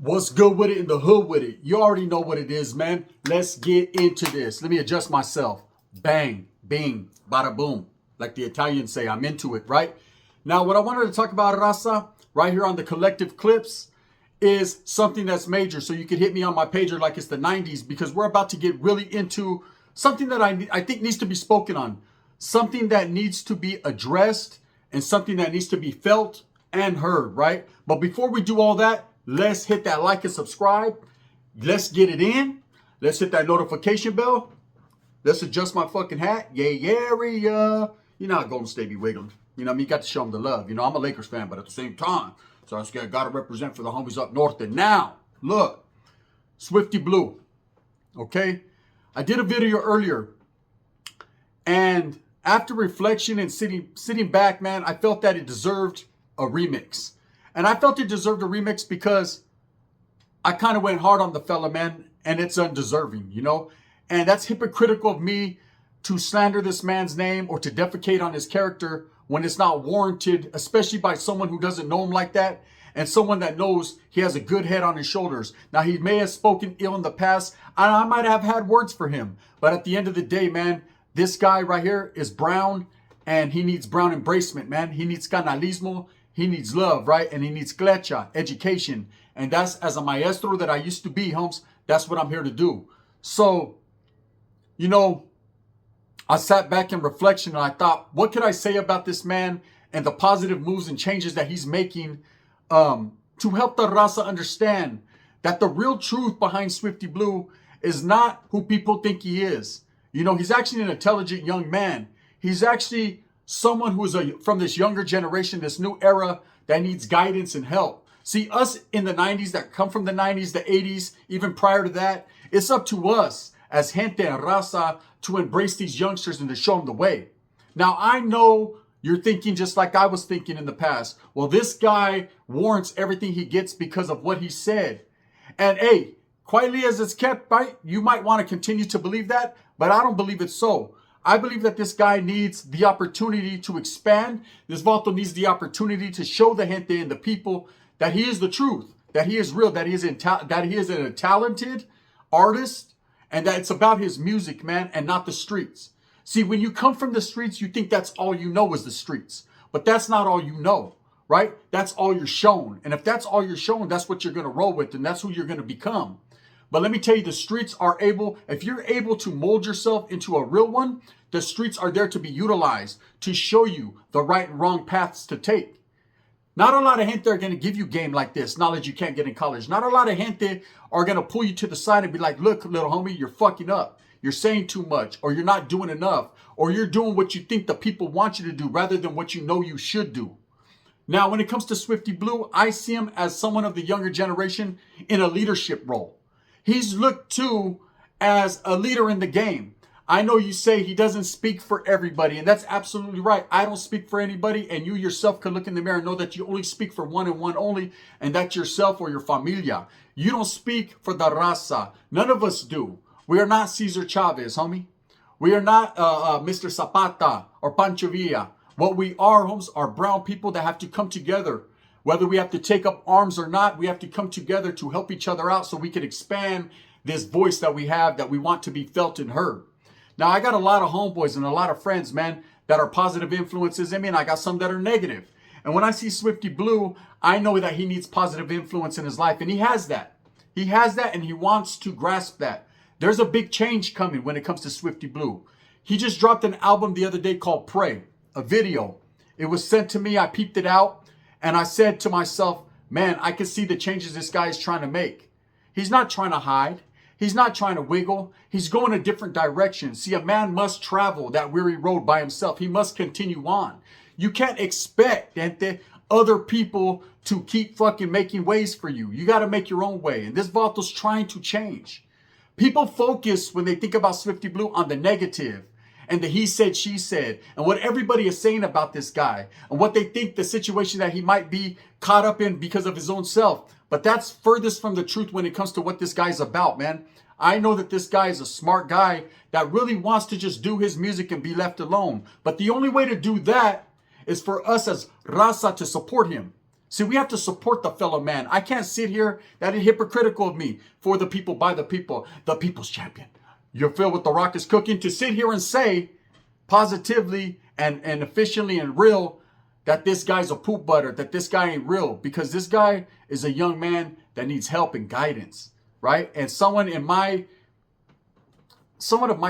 What's good with it in the hood with it? You already know what it is, man. Let's get into this. Let me adjust myself. Bang, bing, bada boom. Like the Italians say, I'm into it, right? Now, what I wanted to talk about, Raza, right here on the Collective Clips, is something that's major. So you can hit me on my pager like it's the 90s, because we're about to get really into something that I think needs to be spoken on. Something that needs to be addressed and something that needs to be felt and heard, right? But before we do all that, let's hit that like and subscribe. Let's get it in. Let's hit that notification bell. Let's adjust my fucking hat. Yeah. You know how Golden State be wiggling. You know what I mean? You got to show them the love. You know, I'm a Lakers fan, but at the same time, so I just got to represent for the homies up north. And now, look, Swifty Blue. Okay? I did a video earlier, and after reflection and sitting back, man, I felt that it deserved a remix. And I felt it deserved a remix because I kind of went hard on the fella, man, and it's undeserving, you know? And that's hypocritical of me to slander this man's name or to defecate on his character when it's not warranted, especially by someone who doesn't know him like that and someone that knows he has a good head on his shoulders. Now, he may have spoken ill in the past, and I might have had words for him. But at the end of the day, man, this guy right here is brown, and he needs brown embracement, man. He needs canalismo. He needs love, right? And he needs clecha, education. And that's, as a maestro that I used to be, Holmes, that's what I'm here to do. So, you know, I sat back in reflection and I thought, what could I say about this man and the positive moves and changes that he's making to help the raza understand that the real truth behind Swifty Blue is not who people think he is. You know, he's actually an intelligent young man. He's actually someone who is from this younger generation, this new era that needs guidance and help. See, us in the 90s that come from the 90s, the 80s, even prior to that, it's up to us as gente and raza to embrace these youngsters and to show them the way. Now, I know you're thinking just like I was thinking in the past. Well, this guy warrants everything he gets because of what he said. And hey, quietly as it's kept, right? You might want to continue to believe that, but I don't believe it's so. I believe that this guy needs the opportunity to expand. This Vato needs the opportunity to show the gente and the people that he is the truth, that he is real, that he is a talented artist, and that it's about his music, man, and not the streets. See, when you come from the streets, you think that's all you know is the streets. But that's not all you know, right? That's all you're shown. And if that's all you're shown, that's what you're going to roll with, and that's who you're going to become. But let me tell you, the streets are able, if you're able to mold yourself into a real one, the streets are there to be utilized to show you the right and wrong paths to take. Not a lot of gente are going to give you game like this, knowledge you can't get in college. Not a lot of gente are going to pull you to the side and be like, look, little homie, you're fucking up. You're saying too much, or you're not doing enough, or you're doing what you think the people want you to do rather than what you know you should do. Now, when it comes to Swifty Blue, I see him as someone of the younger generation in a leadership role. He's looked to as a leader in the game. I know you say he doesn't speak for everybody, and that's absolutely right. I don't speak for anybody, and you yourself can look in the mirror and know that you only speak for one and one only, and that's yourself or your familia. You don't speak for the raza. None of us do. We are not Cesar Chavez, homie. We are not Mr. Zapata or Pancho Villa. What we are, homes, are brown people that have to come together. Whether we have to take up arms or not, we have to come together to help each other out so we can expand this voice that we have that we want to be felt and heard. Now, I got a lot of homeboys and a lot of friends, man, that are positive influences in me, and I got some that are negative. And when I see Swifty Blue, I know that he needs positive influence in his life, and he has that. He has that, and he wants to grasp that. There's a big change coming when it comes to Swifty Blue. He just dropped an album the other day called Pray, a video. It was sent to me. I peeped it out, and I said to myself, man, I can see the changes this guy is trying to make. He's not trying to hide. He's not trying to wiggle. He's going a different direction. See, a man must travel that weary road by himself. He must continue on. You can't expect other people to keep fucking making ways for you. You got to make your own way. And this Vato's trying to change. People focus when they think about Swifty Blue on the negative and the he said, she said, and what everybody is saying about this guy and what they think the situation that he might be caught up in because of his own self. But that's furthest from the truth when it comes to what this guy's about, man. I know that this guy is a smart guy that really wants to just do his music and be left alone. But the only way to do that is for us as raza to support him. See, we have to support the fellow man. I can't sit here, that is hypocritical of me, for the people, by the people, the people's champion. You're filled with the rock is cooking, to sit here and say positively and efficiently and real that this guy's a poop butter, that this guy ain't real, because this guy is a young man that needs help and guidance, right? And someone of my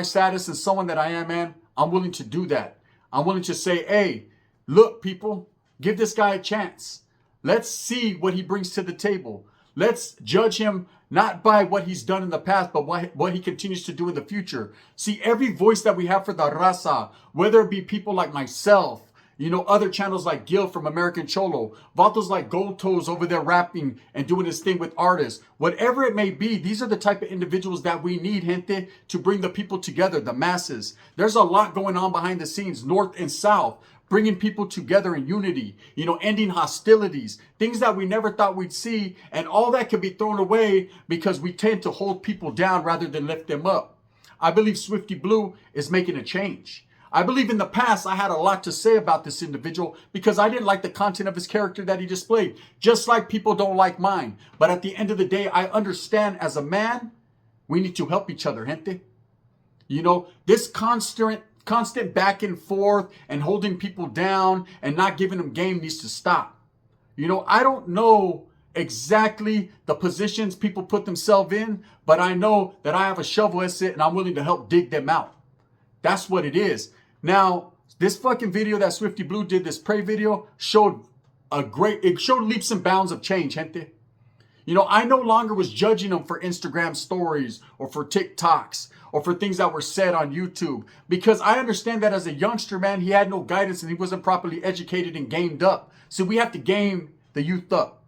status and someone that I am, man, I'm willing to do that. I'm willing to say, hey, look, people, give this guy a chance. Let's see what he brings to the table. Let's judge him not by what he's done in the past, but what he continues to do in the future. See, every voice that we have for the raza, whether it be people like myself, other channels like Gil from American Cholo, vatos like Gold Toes over there rapping and doing his thing with artists, whatever it may be, these are the type of individuals that we need, gente, to bring the people together, the masses. There's a lot going on behind the scenes, north and south, bringing people together in unity, ending hostilities, things that we never thought we'd see, and all that can be thrown away because we tend to hold people down rather than lift them up. I believe Swifty Blue is making a change. I believe in the past I had a lot to say about this individual because I didn't like the content of his character that he displayed, just like people don't like mine. But at the end of the day, I understand as a man, we need to help each other, gente. This constant back and forth and holding people down and not giving them game needs to stop. I don't know exactly the positions people put themselves in, but I know that I have a shovel and I'm willing to help dig them out. That's what it is. Now, this fucking video that Swifty Blue did, this pray video, showed leaps and bounds of change, gente. I no longer was judging him for Instagram stories or for TikToks or for things that were said on YouTube, because I understand that as a youngster, man, he had no guidance and he wasn't properly educated and gamed up. So we have to game the youth up.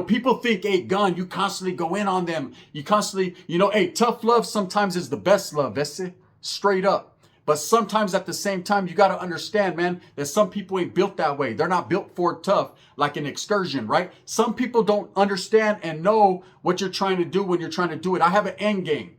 People think, hey, gun, you constantly go in on them. You constantly, hey, tough love sometimes is the best love. That's it. Straight up. But sometimes at the same time, you got to understand, man, that some people ain't built that way. They're not built for tough, like an excursion, right? Some people don't understand and know what you're trying to do when you're trying to do it. I have an end game.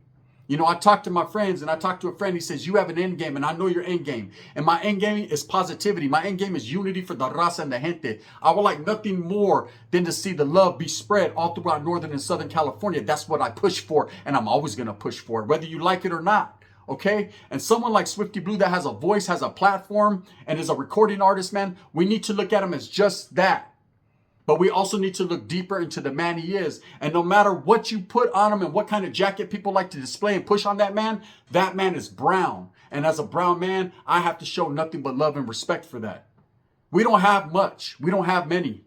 I talk to my friends and I talk to a friend. He says, you have an end game and I know your end game. And my end game is positivity. My end game is unity for the raza and the gente. I would like nothing more than to see the love be spread all throughout Northern and Southern California. That's what I push for. And I'm always going to push for it, whether you like it or not. Okay? And someone like Swifty Blue that has a voice, has a platform, and is a recording artist, man, we need to look at him as just that. But we also need to look deeper into the man he is. And no matter what you put on him and what kind of jacket people like to display and push on that man is brown. And as a brown man, I have to show nothing but love and respect for that. We don't have much. We don't have many.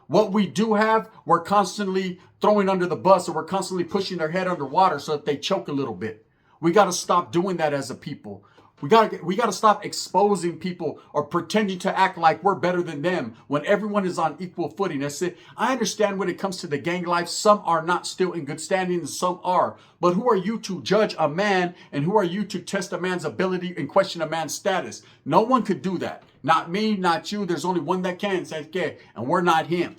What we do have, we're constantly throwing under the bus, or we're constantly pushing their head underwater so that they choke a little bit. We got to stop doing that as a people. We got to stop exposing people or pretending to act like we're better than them when everyone is on equal footing. That's it. I understand when it comes to the gang life, some are not still in good standing and some are. But who are you to judge a man, and who are you to test a man's ability and question a man's status? No one could do that. Not me, not you. There's only one that can, and we're not him.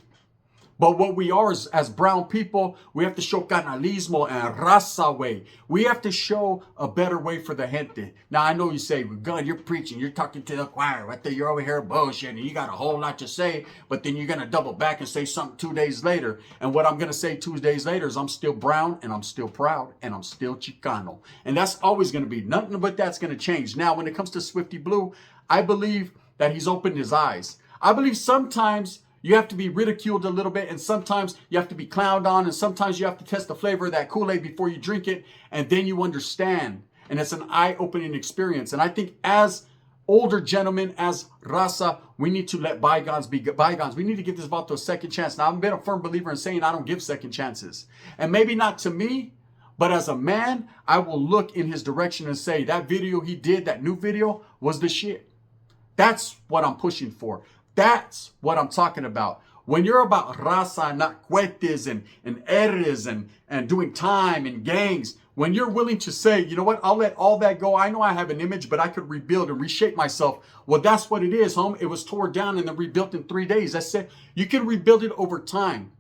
But what we are is, as brown people, we have to show canalismo and raza way. We have to show a better way for the gente. Now, I know you say, God, you're preaching, you're talking to the choir, right there, you're over here bullshitting, and you got a whole lot to say, but then you're going to double back and say something 2 days later. And what I'm going to say 2 days later is I'm still brown, and I'm still proud, and I'm still Chicano. And that's always going to be, nothing but that's going to change. Now, when it comes to Swifty Blue, I believe that he's opened his eyes. I believe sometimes you have to be ridiculed a little bit, and sometimes you have to be clowned on, and sometimes you have to test the flavor of that Kool-Aid before you drink it, and then you understand. And it's an eye-opening experience. And I think as older gentlemen, as raza, we need to let bygones be bygones. We need to give this vato a second chance. Now, I've been a firm believer in saying I don't give second chances. And maybe not to me, but as a man, I will look in his direction and say, that video he did, that new video, was the shit. That's what I'm pushing for. That's what I'm talking about. When you're about raza, not cuetes and eres and doing time and gangs, when you're willing to say, you know what, I'll let all that go. I know I have an image, but I could rebuild and reshape myself. Well, that's what it is, home. It was torn down and then rebuilt in 3 days. That's it. You can rebuild it over time.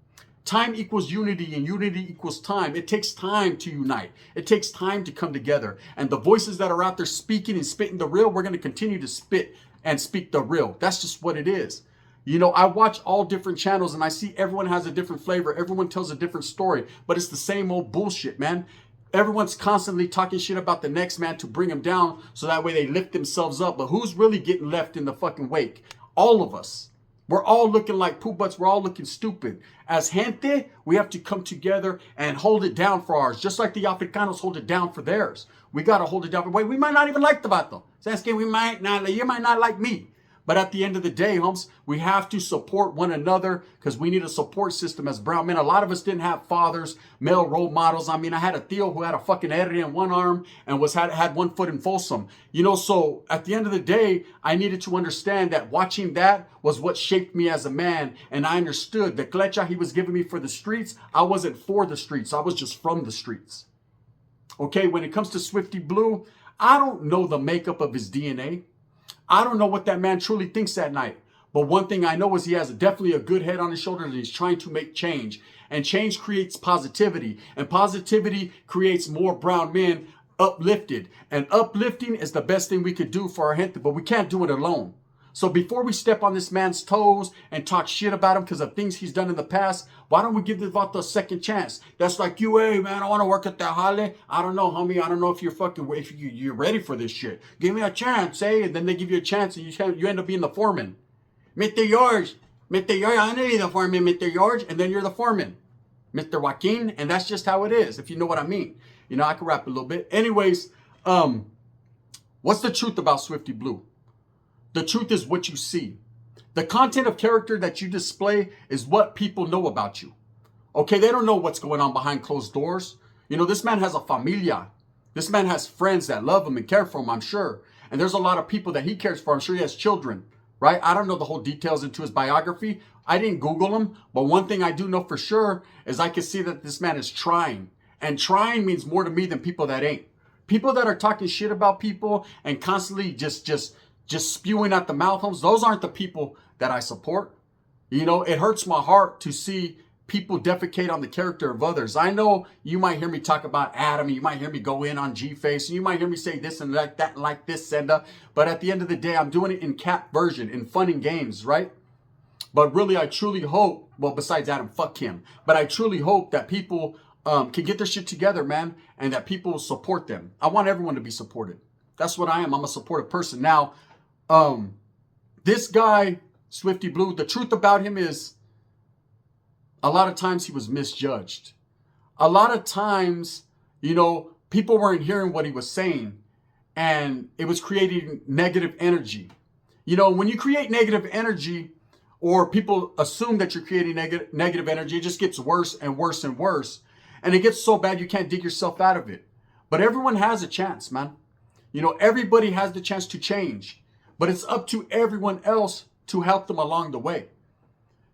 Time equals unity, and unity equals time. It takes time to unite. It takes time to come together. And the voices that are out there speaking and spitting the real, we're going to continue to spit and speak the real. That's just what it is. You know, I watch all different channels and I see everyone has a different flavor. Everyone tells a different story, but it's the same old bullshit, man. Everyone's constantly talking shit about the next man to bring him down so that way they lift themselves up. But who's really getting left in the fucking wake? All of us. We're all looking like poop butts. We're all looking stupid. As gente, we have to come together and hold it down for ours, just like the Africanos hold it down for theirs. We got to hold it down for, wait, we might not even like the vato. You might not like me. But at the end of the day, homes, we have to support one another because we need a support system as brown men. A lot of us didn't have fathers, male role models. I mean, I had a Theo who had a fucking Ere in one arm and had 1 foot in Folsom. You know, so at the end of the day, I needed to understand that watching that was what shaped me as a man. And I understood the clecha he was giving me for the streets, I wasn't for the streets. I was just from the streets. Okay, when it comes to Swifty Blue, I don't know the makeup of his DNA. I don't know what that man truly thinks that night. But one thing I know is he has definitely a good head on his shoulders and he's trying to make change. And change creates positivity. And positivity creates more brown men uplifted. And uplifting is the best thing we could do for our gente, but we can't do it alone. So before we step on this man's toes and talk shit about him because of things he's done in the past, why don't we give this vato a second chance? That's like you, hey man, I want to work at that Halle. I don't know, homie. I don't know if you're ready for this shit. Give me a chance, eh? And then they give you a chance and you end up being the foreman. Mr. George, I'm gonna be the foreman, Mr. George, and then you're the foreman, Mr. Joaquin, and that's just how it is, if you know what I mean. You know, I can rap a little bit. Anyways, what's the truth about Swifty Blue? The truth is what you see. The content of character that you display is what people know about you. Okay, they don't know what's going on behind closed doors. You know, this man has a familia. This man has friends that love him and care for him, I'm sure. And there's a lot of people that he cares for. I'm sure he has children, right? I don't know the whole details into his biography. I didn't Google him. But one thing I do know for sure is I can see that this man is trying. And trying means more to me than people that ain't. People that are talking shit about people and constantly just spewing out the mouth homes, those aren't the people that I support. You know, it hurts my heart to see people defecate on the character of others. I know you might hear me talk about Adam, you might hear me go in on G-Face, and you might hear me say this and like that and like this and but at the end of the day, I'm doing it in cap version, in fun and games, right? But really, I truly hope, well, besides Adam, fuck him, but I truly hope that people can get their shit together, man, and that people will support them. I want everyone to be supported. That's what I am. I'm a supportive person. Now, this guy, Swifty Blue, the truth about him is a lot of times he was misjudged. A lot of times, you know, people weren't hearing what he was saying and it was creating negative energy. You know, when you create negative energy or people assume that you're creating negative energy, it just gets worse and worse and worse. And it gets so bad you can't dig yourself out of it. But everyone has a chance, man. You know, everybody has the chance to change. But it's up to everyone else to help them along the way.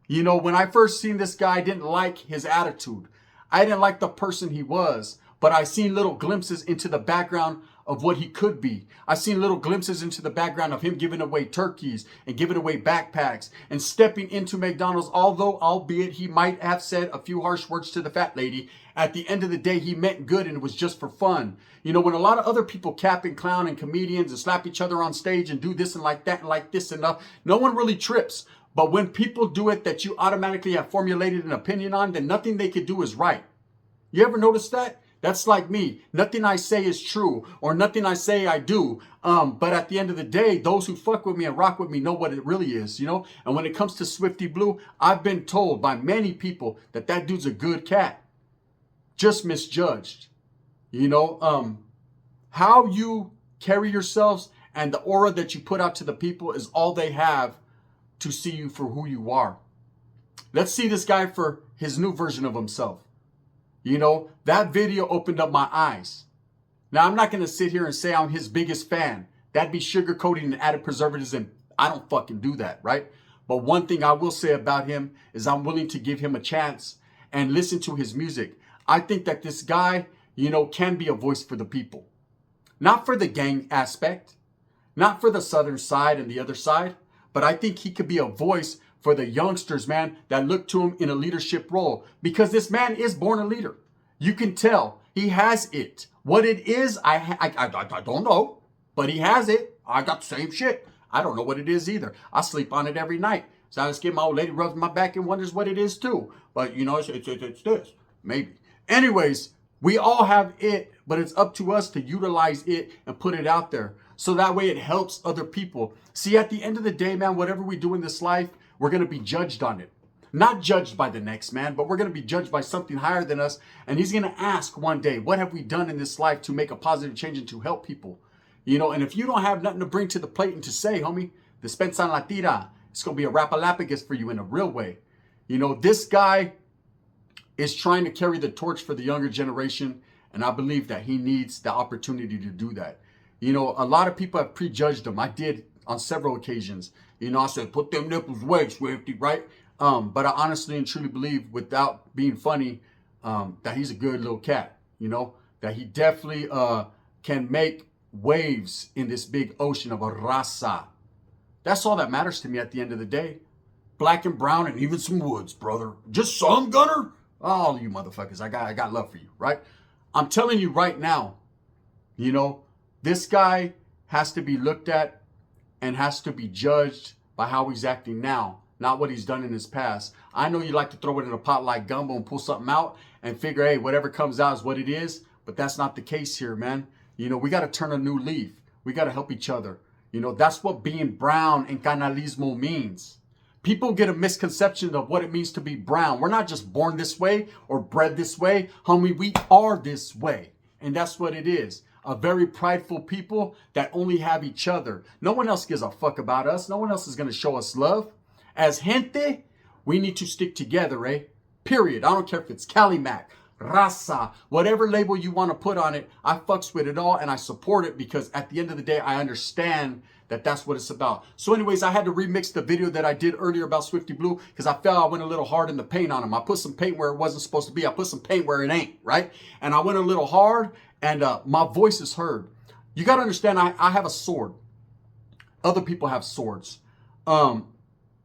You know, when I first seen this guy, I didn't like his attitude. I didn't like the person he was. But I seen little glimpses into the background of what he could be. I seen little glimpses into the background of him giving away turkeys and giving away backpacks and stepping into McDonald's. Although, albeit he might have said a few harsh words to the fat lady, at the end of the day, he meant good and it was just for fun. You know, when a lot of other people cap and clown and comedians and slap each other on stage and do this and like that and like this and no one really trips. But when people do it that you automatically have formulated an opinion on, then nothing they could do is right. You ever notice that? That's like me. Nothing I say is true or nothing I say I do. But at the end of the day, those who fuck with me and rock with me know what it really is, you know? And when it comes to Swifty Blue, I've been told by many people that that dude's a good cat. Just misjudged. You know, how you carry yourselves and the aura that you put out to the people is all they have to see you for who you are. Let's see this guy for his new version of himself. You know, that video opened up my eyes. Now, I'm not going to sit here and say I'm his biggest fan. That'd be sugarcoating and added preservatives, and I don't fucking do that, right? But one thing I will say about him is I'm willing to give him a chance and listen to his music. I think that this guy, you know, can be a voice for the people. Not for the gang aspect, not for the southern side and the other side, but I think he could be a voice for the youngsters, man, that look to him in a leadership role. Because this man is born a leader. You can tell he has it. What it is, I don't know, but he has it. I got the same shit. I don't know what it is either. I sleep on it every night. Sometimes my old lady rubs my back and wonders what it is too. But you know, it's this. Maybe. Anyways, we all have it, but it's up to us to utilize it and put it out there. So that way it helps other people. See, at the end of the day, man, whatever we do in this life, we're going to be judged on it. Not judged by the next man, but we're going to be judged by something higher than us. And he's going to ask one day, what have we done in this life to make a positive change and to help people? You know, and if you don't have nothing to bring to the plate and to say, homie, dispensa en la tira, it's going to be a rapalapagus for you in a real way. You know, this guy is trying to carry the torch for the younger generation. And I believe that he needs the opportunity to do that. You know, a lot of people have prejudged him. I did on several occasions. You know, I said, put them nipples away, Swifty, right? But I honestly and truly believe, without being funny, that he's a good little cat, you know, that he definitely can make waves in this big ocean of a raza. That's all that matters to me at the end of the day. Black and brown and even some woods, brother. Just some, Gunner? All you motherfuckers, I got love for you, right? I'm telling you right now, you know, this guy has to be looked at and has to be judged by how he's acting now, not what he's done in his past. I know you like to throw it in a pot like gumbo and pull something out and figure, hey, whatever comes out is what it is. But that's not the case here, man. You know, we got to turn a new leaf. We got to help each other. You know, that's what being brown and canalismo means. People get a misconception of what it means to be brown. We're not just born this way or bred this way. Homie, we are this way. And that's what it is. A very prideful people that only have each other. No one else gives a fuck about us. No one else is going to show us love. As gente, we need to stick together, eh? Period. I don't care if it's Calimac, Raza, whatever label you want to put on it. I fucks with it all and I support it because at the end of the day, I understand that that's what it's about. So anyways, I had to remix the video that I did earlier about Swifty Blue because I felt I went a little hard in the paint on him. I put some paint where it wasn't supposed to be. I put some paint where it ain't, right? And I went a little hard and my voice is heard. You got to understand, I have a sword. Other people have swords. And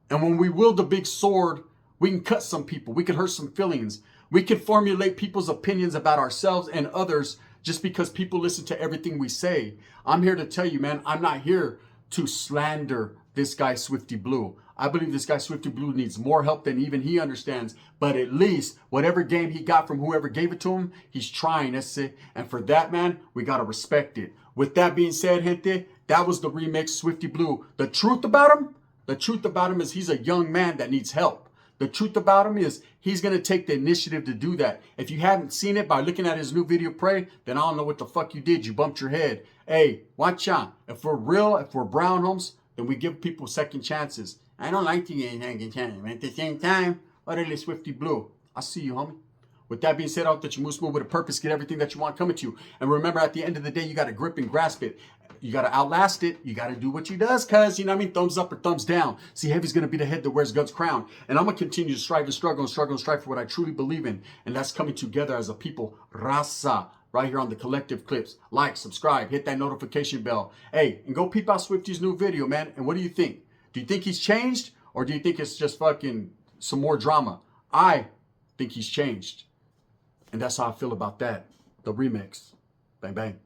when we wield the big sword, we can cut some people. We can hurt some feelings. We can formulate people's opinions about ourselves and others just because people listen to everything we say. I'm here to tell you, man, I'm not here to slander this guy Swifty Blue. I believe this guy Swifty Blue needs more help than even he understands. But at least whatever game he got from whoever gave it to him, he's trying. That's it. And for that, man, we got to respect it. With that being said, gente, that was the remix Swifty Blue. The truth about him is he's a young man that needs help. The truth about him is he's going to take the initiative to do that. If you haven't seen it by looking at his new video, Pray, then I don't know what the fuck you did. You bumped your head. Hey, watch out. If we're real, if we're brown homes, then we give people second chances. I don't like to get second chances. At the same time, utterly Swifty Blue. I see you, homie. With that being said, I hope that you move smooth with a purpose, get everything that you want coming to you. And remember, at the end of the day, you got to grip and grasp it. You got to outlast it. You got to do what you does, cuz, you know what I mean? Thumbs up or thumbs down. See, Heavy's going to be the head that wears God's crown. And I'm going to continue to strive and struggle and struggle and strive for what I truly believe in. And that's coming together as a people. Raza. Right here on the Collective Clips. Like, subscribe, hit that notification bell. Hey, and go peep out Swifty's new video, man. And what do you think? Do you think he's changed? Or do you think it's just fucking some more drama? I think he's changed. And that's how I feel about that. The remix. Bang, bang.